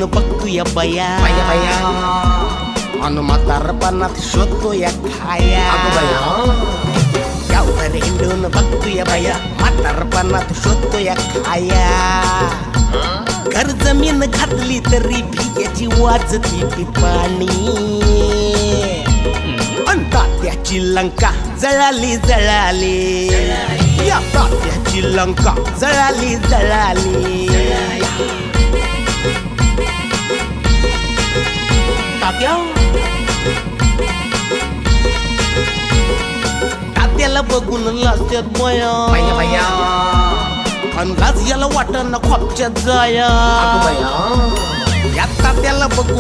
हिंडून बघतोय बया बाया बाया अन म्हातारपणात शोधतोय खाया अगं बाया गावभर हिंडून बघतोय बया म्हातारपणात शोधतोय खाया घर जमीन घातली तरी भिजेची वाजती ती पाणी अन तात्याची लंका जळाली जळाली या तात्याची लंका जळाली जळाली तात्या तात्याला बघून लाजत्यात बाया बया बाया अन लाज याला वाटण खोपच्यात जाया अगं बाया या तात्याला बघून